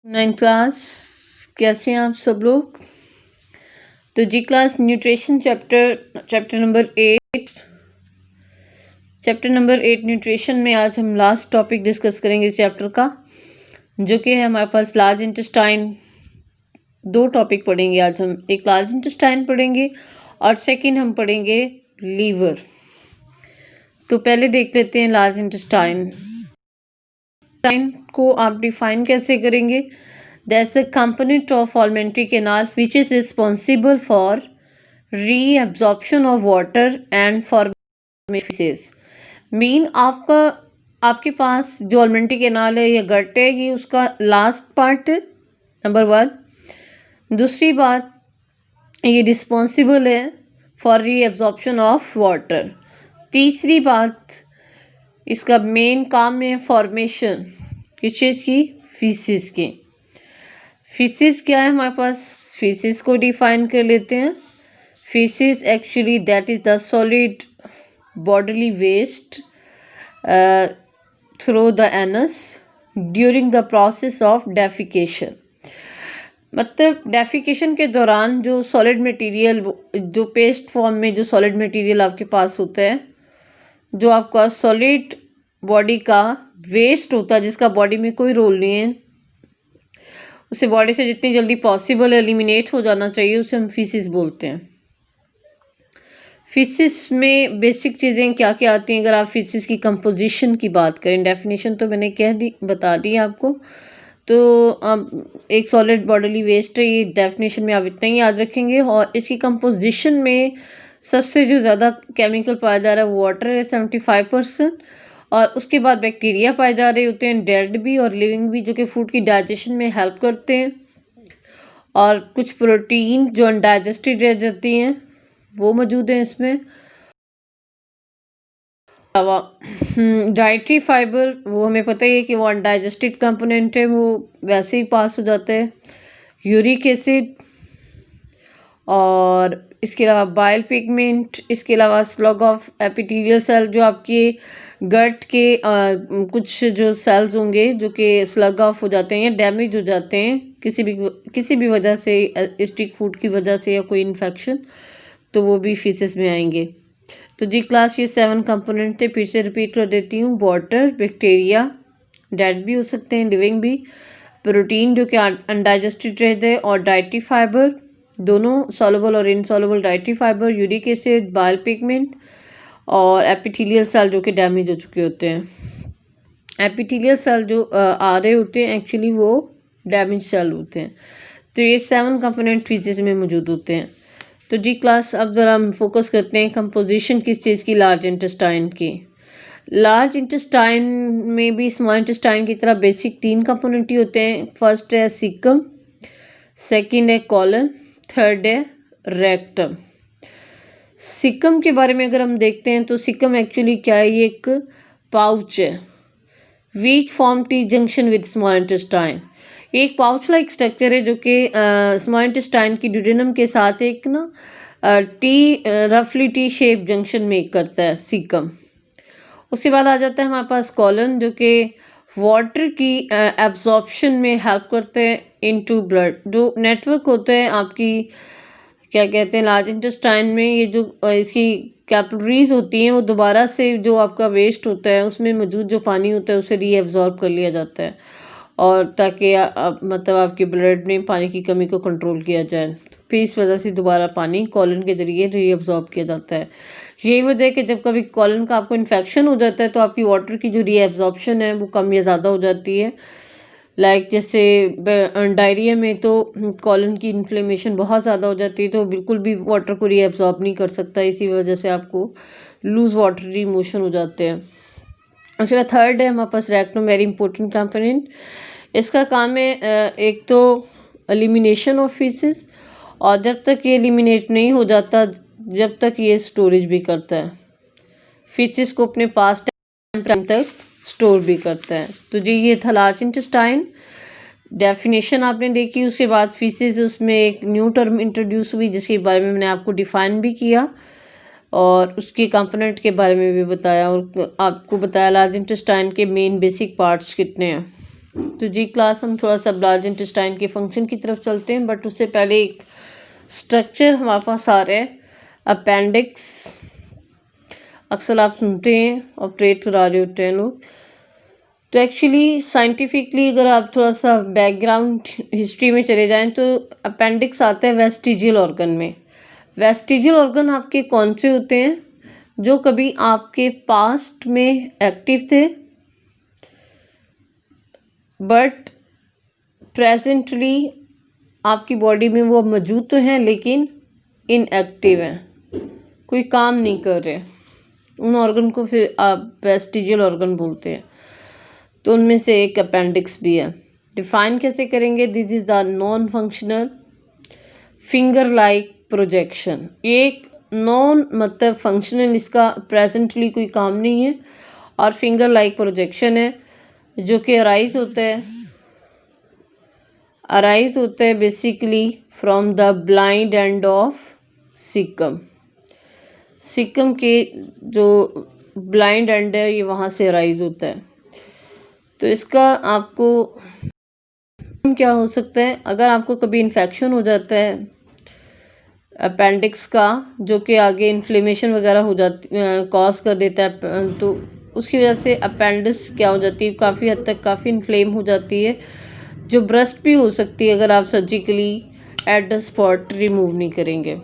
9th class, कैसे हैं आप सब लोग। तो जी class nutrition chapter number 8 nutrition में आज हम लास्ट टॉपिक डिस्कस करेंगे इस चैप्टर का, जो कि है हमारे पास लार्ज इंटेस्टाइन। दो टॉपिक पढ़ेंगे आज हम, एक लार्ज इंटेस्टाइन पढ़ेंगे और सेकंड हम पढ़ेंगे लीवर। तो पहले देख लेते हैं लार्ज इंटेस्टाइन को आप डिफाइन कैसे करेंगे। That's a component of alimentary canal which is responsible for reabsorption of water and formation. Mean आपके पास जो alimentary canal है या गट है, ये उसका लास्ट पार्ट है, नंबर 1। दूसरी बात, ये रिस्पॉन्सिबल है फॉर रीअब्जॉर्प्शन ऑफ वाटर। तीसरी बात, इसका मेन काम है फॉर्मेशन किस चीज़ की, फीसिस की। फीसिस क्या है हमारे पास, फीसिस को डिफाइन कर लेते हैं। Feces actually that is the solid bodily waste through the anus during the process of defecation. मतलब डेफिकेशन के दौरान जो सॉलिड मटेरियल, जो पेस्ट फॉर्म में जो सॉलिड मटेरियल आपके पास होता है, जो आपका सॉलिड बॉडी का वेस्ट होता है, जिसका बॉडी में कोई रोल नहीं है, उसे बॉडी से जितनी जल्दी पॉसिबल एलिमिनेट हो जाना चाहिए, उसे हम फीसिस बोलते हैं। फीसिस में बेसिक चीज़ें क्या क्या आती हैं। अगर आप फीसिस की कंपोजिशन की बात करें, डेफिनेशन तो मैंने बता दी आपको। तो अब एक सॉलिड बॉडीली वेस्ट है, ये डेफिनेशन में आप इतना ही याद रखेंगे। और इसकी कंपोजिशन में सबसे जो ज़्यादा केमिकल पाया जा रहा है वो वाटर है, 75%। और उसके बाद बैक्टीरिया पाए जा रहे होते हैं, डेड भी और लिविंग भी, जो कि फूड की डाइजेशन में हेल्प करते हैं। और कुछ प्रोटीन जो अनडाइजेस्टेड रह जाती हैं वो मौजूद हैं इसमें। डाइटरी फाइबर, वो हमें पता ही है कि वो अनडाइजेस्टेड कंपोनेंट है, वो वैसे ही पास हो जाता है। यूरिक एसिड, और इसके अलावा बाइल पिगमेंट, इसके अलावा स्लग ऑफ एपिथेलियल सेल, जो आपके गट के कुछ जो सेल्स होंगे जो कि स्लग ऑफ हो जाते हैं या डैमेज हो जाते हैं किसी भी वजह से, स्टिक फूड की वजह से या कोई इन्फेक्शन, तो वो भी फीसिस में आएंगे। तो जी क्लास, ये 7 कंपोनेंट थे, फिर से रिपीट कर देती हूँ। वाटर, बैक्टीरिया, डेड भी हो सकते हैं, लिविंग भी, प्रोटीन जो कि अनडाइजेस्टेड रहते हैं, और डाइटरी फाइबर, दोनों सॉल्युबल और insoluble dietary fibre, uric acid, bile pigment, और एपिथेलियल सेल जो कि डैमेज हो चुके होते हैं। एपिथेलियल सेल जो आ रहे होते हैं एक्चुअली वो डैमेज सेल होते हैं। तो ये 7 कंपोनेंट फीसिस में मौजूद होते हैं। तो जी क्लास, अब ज़रा हम फोकस करते हैं कंपोजिशन किस चीज़ की, लार्ज इंटेस्टाइन की। लार्ज इंटेस्टाइन में भी स्मॉल इंटेस्टाइन की तरह बेसिक 3 कंपोनेंट ही होते हैं। फर्स्ट है सीकम, सेकंड है कॉलन, थर्ड है रेक्टम। सीकम के बारे में अगर हम देखते हैं तो सीकम एक्चुअली क्या है, ये एक पाउच है which form T junction with small intestine. एक पाउच लाइक स्ट्रक्चर है जो कि स्मॉल इंटेस्टाइन की ड्यूडेनम के साथ एक ना रफली टी शेप जंक्शन मेक करता है सीकम। उसके बाद आ जाता है हमारे पास कॉलन, जो कि वाटर की एब्जॉर्प्शन में हेल्प करते हैं इनटू ब्लड। जो नेटवर्क होते हैं आपकी, क्या कहते हैं, लार्ज इंटेस्टाइन में, ये जो इसकी कैपिलरीज होती हैं, वो दोबारा से जो आपका वेस्ट होता है उसमें मौजूद जो पानी होता है उसे रीअब्जॉर्ब कर लिया जाता है, और ताकि मतलब आपके ब्लड में पानी की कमी को कंट्रोल किया जाए। फिर इस वजह से दोबारा पानी कॉलन के ज़रिए रीअब्जॉर्ब किया जाता है। यही वजह है कि जब कभी कॉलन का आपको इन्फेक्शन हो जाता है तो आपकी वाटर की जो रीअब्जॉर्प्शन है वो कम या ज़्यादा हो जाती है। लाइक जैसे डायरिया में तो कॉलन की इन्फ्लेमेशन बहुत ज़्यादा हो जाती है, तो बिल्कुल भी वाटर को रीअब्जॉर्ब नहीं कर सकता, इसी वजह से आपको लूज वाटरी मोशन हो जाते हैं। उसके बाद थर्ड है हमारे पास रेक्टम, वेरी इंपॉर्टेंट कंपोनेंट। इसका काम है एक तो एलिमिनेशन ऑफ फीसिस, और जब तक ये एलिमिनेट नहीं हो जाता जब तक ये स्टोरेज भी करता है, फीसिस को अपने पास टाइम तक स्टोर भी करता है। तो जी ये था लार्ज इंटेस्टाइन, डेफिनेशन आपने देखी। उसके बाद फीसिस, उसमें एक न्यू टर्म इंट्रोड्यूस हुई जिसके बारे में मैंने आपको डिफाइन भी किया, और उसके कंपोनेंट के बारे में भी बताया, और आपको बताया लार्ज इंटेस्टाइन के मेन बेसिक पार्ट्स कितने हैं। तो जी क्लास हम थोड़ा सा लार्ज इंटेस्टाइन के फंक्शन की तरफ चलते हैं, बट उससे पहले एक स्ट्रक्चर हमारे पास आ रहा है अपेंडिक्स। अक्सर आप सुनते हैं, ऑपरेट करा रहे होते हैं लोग। तो एक्चुअली साइंटिफिकली अगर आप थोड़ा सा बैकग्राउंड हिस्ट्री में चले जाएं तो अपेंडिक्स आता है वेस्टिजियल ऑर्गन में। वेस्टिजियल ऑर्गन आपके कौन से होते हैं? जो कभी आपके पास्ट में एक्टिव थे बट प्रेजेंटली आपकी बॉडी में वो मौजूद तो हैं लेकिन इनएक्टिव हैं, कोई काम नहीं कर रहे। उन ऑर्गन को फिर आप वेस्टिजियल ऑर्गन बोलते हैं। तो उनमें से एक अपेंडिक्स भी है। डिफाइन कैसे करेंगे? This is the non functional finger like projection. एक नॉन मतलब फंक्शनल, इसका प्रेजेंटली कोई काम नहीं है, और फिंगर लाइक प्रोजेक्शन है जो कि अराइज होता है basically from the blind end of caecum के जो ब्लाइंड एंड है ये वहाँ से अराइज होता है। तो इसका आपको क्या हो सकता है? अगर आपको कभी इन्फेक्शन हो जाता है अपेंडिक्स का, जो कि आगे इन्फ्लेमेशन वगैरह हो जाती कॉज कर देता है, तो उसकी वजह से अपेंडिक्स क्या हो जाती है, काफ़ी हद तक काफ़ी इन्फ्लेम हो जाती है, जो ब्रस्ट भी हो सकती है अगर आप surgically at the spot remove नहीं करेंगे,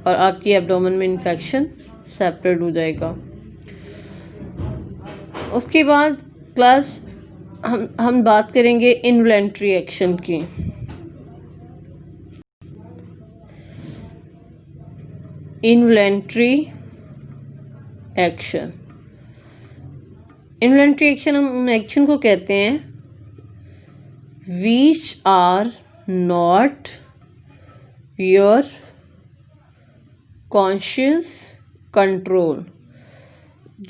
और आपकी एब्डोमेन में इन्फेक्शन सेपरेट हो जाएगा। उसके बाद क्लास हम बात करेंगे इन्वॉलंटरी एक्शन की। इन्वॉलंटरी एक्शन हम उन एक्शन को कहते हैं which are not your conscious control.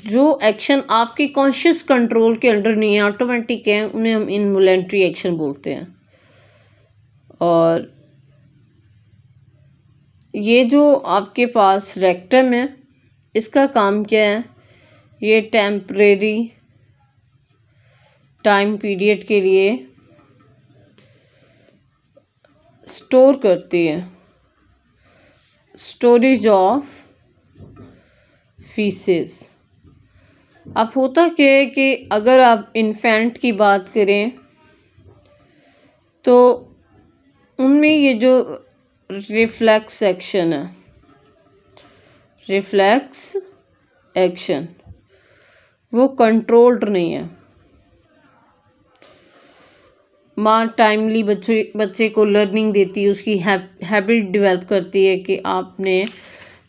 जो एक्शन आपके कॉन्शियस कंट्रोल के अंडर नहीं है, ऑटोमेटिक है, उन्हें हम इनवॉलंटरी एक्शन बोलते हैं। और ये जो आपके पास रेक्टम है, इसका काम क्या है? ये टेम्परेरी टाइम पीरियड के लिए स्टोर करती है, स्टोरेज ऑफ फीसेस। अब होता क्या है कि अगर आप इन्फेंट की बात करें तो उनमें ये जो रिफ्लेक्स एक्शन वो कंट्रोल्ड नहीं है। माँ टाइमली बच्चे को लर्निंग देती है, उसकी हैबिट डेवलप करती है कि आपने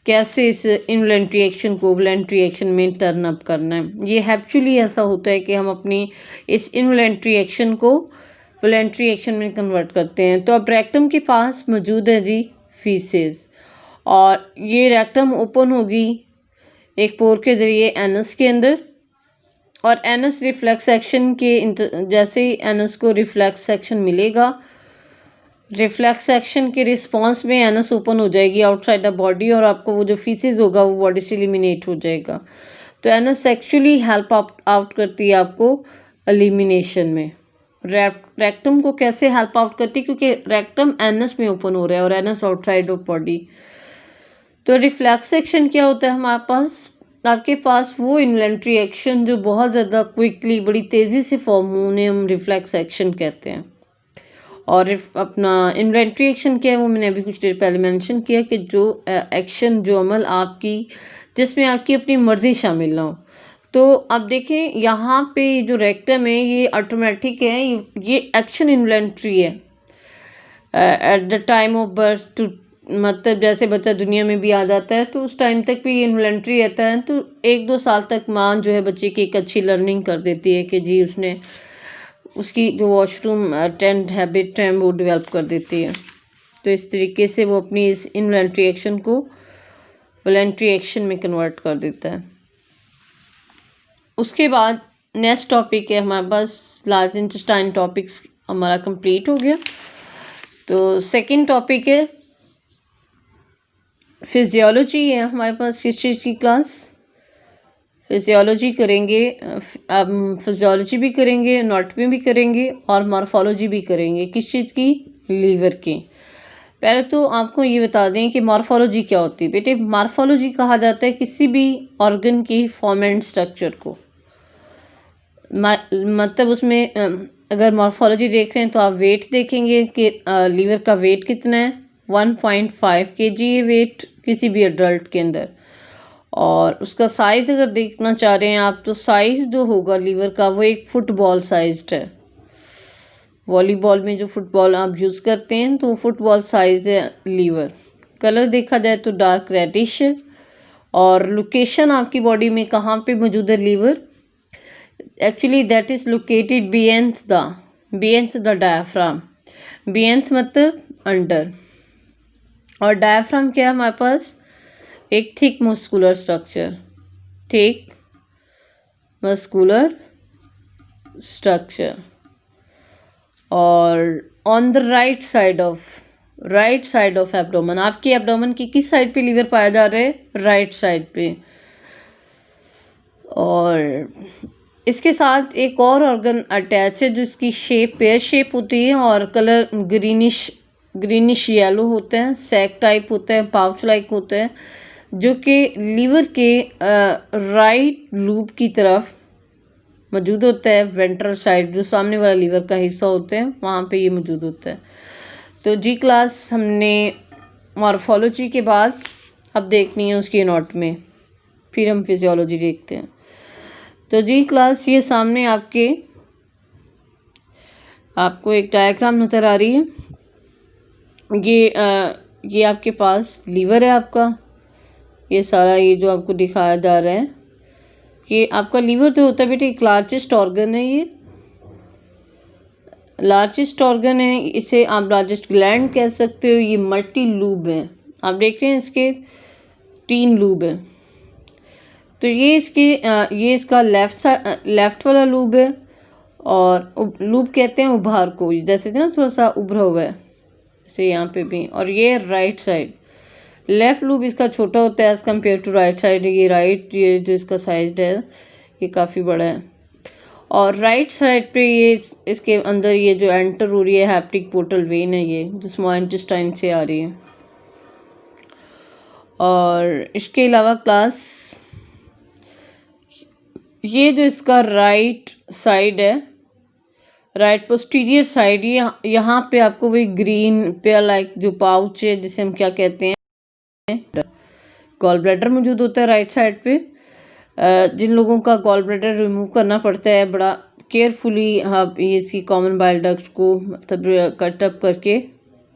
कैसे इस इनवॉलंटरी एक्शन को वॉलंटरी एक्शन में टर्न अप करना है। ये हैबिचुअली ऐसा होता है कि हम अपनी इस इनवॉलंटरी एक्शन को वॉलंटरी एक्शन में कन्वर्ट करते हैं। तो अब रेक्टम के पास मौजूद है जी फीसेस, और ये रेक्टम ओपन होगी एक पोर के ज़रिए एनस के अंदर, और एनस रिफ्लेक्स एक्शन के जैसे ही एनस को रिफ्लेक्स एक्शन मिलेगा, रिफ्लेक्स एक्शन के रिस्पांस में एनस ओपन हो जाएगी आउटसाइड द बॉडी, और आपको वो जो फीसेस होगा वो बॉडी से एलिमिनेट हो जाएगा। तो एनस एक्चुअली हेल्प आउट करती है आपको एलिमिनेशन में। रेक्टम को कैसे हेल्प आउट करती है? क्योंकि रेक्टम एनस में ओपन हो रहा है और एनस आउटसाइड ऑफ बॉडी। तो रिफ्लेक्स एक्शन क्या होता है हमारे पास? आपके पास वो इन्वॉलंटरी एक्शन जो बहुत ज़्यादा क्विकली, बड़ी तेज़ी से फॉर्म हो, उन्हें हम रिफ्लेक्स एक्शन कहते हैं। और अपना इन्वॉलंटरी एक्शन क्या है वो मैंने अभी कुछ देर पहले मेंशन किया कि जो एक्शन, जो अमल आपकी जिसमें आपकी अपनी मर्ज़ी शामिल ना हो। तो अब देखें यहाँ पे जो रेक्टम है ये ऑटोमेटिक है, ये एक्शन इन्वॉलंटरी है at the time of birth too, मतलब जैसे बच्चा दुनिया में भी आ जाता है तो उस टाइम तक भी ये इन्वॉलंटरी रहता है। तो 1-2 साल तक माँ जो है बच्चे की एक अच्छी लर्निंग कर देती है कि जी उसने उसकी जो वॉशरूम अटेंड हैबिट है वो डेवलप कर देती है। तो इस तरीके से वो अपनी इस इनवॉलंटरी एक्शन को वॉलंटरी एक्शन में कन्वर्ट कर देता है। उसके बाद नेक्स्ट टॉपिक है हमारे पास लार्ज इंटेस्टाइन टॉपिक्स हमारा कंप्लीट हो गया। तो सेकंड टॉपिक है फिजियोलॉजी है हमारे पास। किस चीज़ की क्लास? फिजियोलॉजी करेंगे, फिजियोलॉजी भी करेंगे, एनाटॉमी भी करेंगे और मॉर्फोलॉजी भी करेंगे। किस चीज़ की? लीवर की। पहले तो आपको ये बता दें कि मॉर्फोलॉजी क्या होती है। बेटे मॉर्फोलॉजी कहा जाता है किसी भी ऑर्गन की फॉर्म एंड स्ट्रक्चर को। मतलब उसमें अगर मॉर्फोलॉजी देख रहे हैं तो आप वेट देखेंगे कि लीवर का वेट कितना है। 1.5 kg है वेट किसी भी अडल्ट के अंदर। और उसका साइज़ अगर देखना चाह रहे हैं आप, तो साइज़ जो होगा लीवर का वो एक फुटबॉल साइज्ड है। वॉलीबॉल में जो फुटबॉल आप यूज़ करते हैं तो फुटबॉल साइज़ है लीवर। कलर देखा जाए तो डार्क रेडिश है। और लोकेशन आपकी बॉडी में कहाँ पे मौजूद है liver? Actually that is located beyond the diaphragm. Beyond मतलब अंडर, और डायफ्राम क्या है हमारे पास? एक thick muscular structure, thick muscular structure. और on the right side of abdomen, आपकी एब्डोमेन की किस साइड पे लीवर पाया जा रहा है? राइट साइड पे। और इसके साथ एक और ऑर्गन अटैच है जो इसकी शेप पेयर शेप होती है और कलर ग्रीनिश येलो होते हैं, सैक टाइप होते हैं, पाउच लाइक होते हैं, जो कि लीवर के राइट लूप की तरफ मौजूद होता है। वेंट्रल साइड जो सामने वाला लीवर का हिस्सा होता है वहाँ पे ये मौजूद होता है। तो जी क्लास हमने मॉर्फोलॉजी के बाद अब देखनी है उसकी एनाटॉमी, फिर हम फिजियोलॉजी देखते हैं। तो जी क्लास ये सामने आपको एक डायग्राम नज़र आ रही है। ये आपके पास लीवर है आपका, ये सारा ये जो आपको दिखाया जा रहा है कि आपका लीवर जो होता है बेटे एक लार्जेस्ट ऑर्गन है। ये लार्जेस्ट ऑर्गन है, इसे आप लार्जेस्ट ग्लैंड कह सकते हो। ये मल्टी लूब है, आप देख रहे हैं इसके 3 लूब है। तो ये इसका लेफ्ट वाला लूब है, और लूब कहते हैं उभार को, जैसे ना थोड़ा सा उभरा हुआ है जैसे यहाँ पे भी। और ये राइट साइड, लेफ्ट लूब इसका छोटा होता है as compared to right side. ये जो इसका साइज है ये काफ़ी बड़ा है। और राइट साइड पे ये इसके अंदर ये जो एंटर हो रही है हैप्टिक पोर्टल वेन है, ये जो स्मॉल इंटेस्टाइन से आ रही है। और इसके अलावा क्लास ये जो इसका राइट साइड है, राइट पोस्टीरियर साइड, ये यहाँ पे आपको वही ग्रीन पेयर लाइक जो पाउच है जिसे हम क्या कहते हैं गॉल ब्लैडर मौजूद होता है राइट साइड पे। जिन लोगों का गॉल ब्लैडर रिमूव करना पड़ता है बड़ा केयरफुली आप ये इसकी कॉमन बाइल डक्ट को मतलब कट अप करके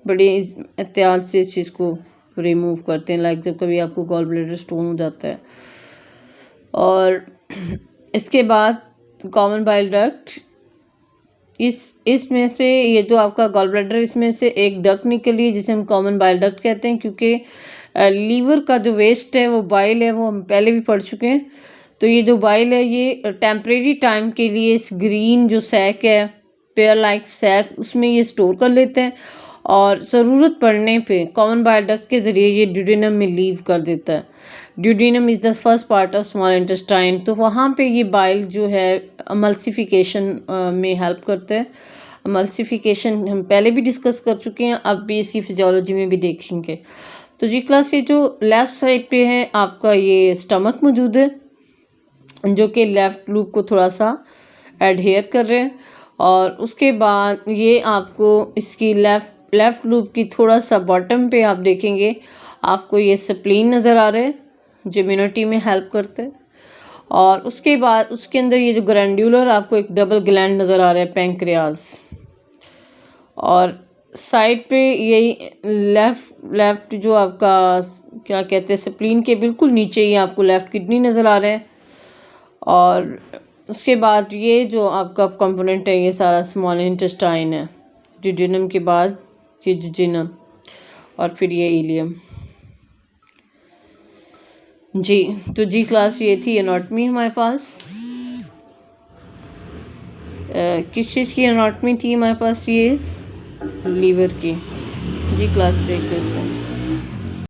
बड़े एहतियात से इस चीज़ को रिमूव करते हैं, लाइक जब कभी आपको गॉल ब्लैडर स्टोन हो जाता है। और इसके बाद कॉमन बाइल डक्ट, इसमें से ये जो आपका गॉल ब्लैडर, इसमें से एक डक्ट निकली है जिसे हम कॉमन बाइल डक्ट कहते हैं, क्योंकि लीवर का जो वेस्ट है वो बाइल है, वो हम पहले भी पढ़ चुके हैं। तो ये जो बाइल है ये टेम्परेरी टाइम के लिए इस ग्रीन जो सैक है पेयर लाइक सैक उसमें ये स्टोर कर लेते हैं, और ज़रूरत पड़ने पे कॉमन बाइल डक्ट के ज़रिए ये ड्यूडेनम में लीव कर देता है। Duodenum is the first part of small intestine. तो वहाँ पे ये बाइल जो है अमल्सिफिकेशन में हेल्प करता है। अमल्सिफिकेशन हम पहले भी डिस्कस कर चुके हैं, अब भी इसकी फिजियोलॉजी में भी देखेंगे। तो जी क्लास ये जो लेफ़्ट साइड पे है आपका ये स्टमक मौजूद है, जो कि लेफ़्ट लूप को थोड़ा सा एडहेयर कर रहे हैं। और उसके बाद ये आपको इसकी लेफ़्ट लूप की थोड़ा सा बॉटम पे आप देखेंगे आपको ये स्प्लीन नज़र आ रहा है जो इम्यूनिटी में हेल्प करते हैं। और उसके बाद उसके अंदर ये जो ग्रैंड्यूलर आपको एक डबल ग्लैंड नज़र आ रहा है पैंक्रियाज। और साइड पे यही लेफ़्ट जो आपका क्या कहते हैं स्प्लीन के बिल्कुल नीचे ही आपको लेफ़्ट किडनी नज़र आ रहा है। और उसके बाद ये जो आपका कंपोनेंट है ये सारा स्मॉल इंटेस्टाइन है, ड्यूडेनम के बाद ये जुजिनम और फिर ये इलियम। जी तो जी क्लास ये थी एनाटॉमी हमारे पास। किस चीज़ की एनाटॉमी थी हमारे पास? ये लीवर की। जी क्लास ब्रेक करते हैं।